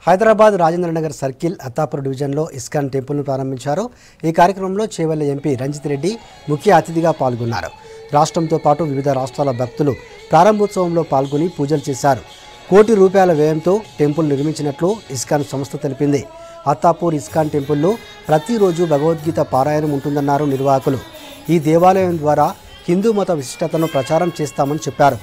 Hyderabad Rajendranagar circle Attapur డివిజన్లో ISKCON టెంపుల్ను ప్రారంభించారు. ఈ కార్యక్రమంలో చేవెళ్ల ఎంపీ రంజిత్ రెడ్డి ముఖ్య అతిథిగా పాల్గొన్నారు. రాష్ట్రంతో పాటు వివిధ రాష్ట్రాల భక్తులు ప్రారంభోత్సవంలో పాల్గొని పూజలు చేశారు. ₹1 కోటి వ్యయంతో టెంపుల్ నిర్మించినట్లు ఇస్కాన్ సంస్థ తెలిపింది. అత్తాపూర్ ఇస్కాన్ టెంపుల్లో ప్రతిరోజు భగవద్గీత పారాయణం ఉంటుందన్నారు నిర్వాహకులు. ఈ దేవాలయం ద్వారా హిందూ మత విశిష్టతను ప్రచారం చేస్తామని చెప్పారు.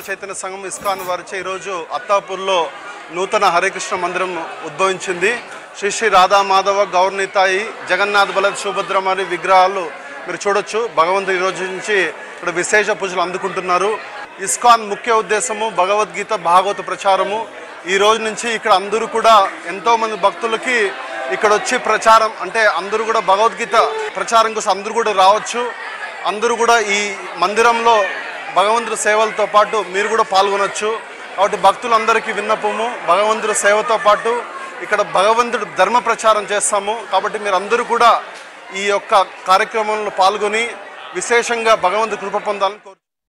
చైతన్య సంఘం ఇస్కాన్ వారిచే ఈరోజు అత్తాపూర్లో నూతన హరికృష్ణ మందిరం ఉద్భవించింది. శ్రీ శ్రీ రాధా మాధవ గౌర్నితాయి జగన్నాథ్ బలద్ సుభద్ర మరియు విగ్రహాలు మీరు చూడొచ్చు. భగవంతుడు ఈరోజు నుంచి ఇక్కడ విశేష పూజలు అందుకుంటున్నారు. ఇస్కాన్ ముఖ్య ఉద్దేశము భగవద్గీత భాగవత ప్రచారము. ఈ రోజు నుంచి ఇక్కడ అందరూ కూడా ఎంతోమంది భక్తులకి ఇక్కడ వచ్చి ప్రచారం అంటే అందరూ కూడా భగవద్గీత ప్రచారం కోసం అందరూ కూడా రావచ్చు. అందరూ కూడా ఈ మందిరంలో భగవంతుడి సేవలతో పాటు మీరు కూడా పాల్గొనవచ్చు. కాబట్టి భక్తులందరికీ విన్నపము, భగవంతుడి సేవతో పాటు ఇక్కడ భగవంతుడి ధర్మ ప్రచారం చేస్తాము. కాబట్టి మీరు అందరూ కూడా ఈ యొక్క కార్యక్రమంలో పాల్గొని విశేషంగా భగవంతుడి కృప పొందాలని కోరుతున్నాను.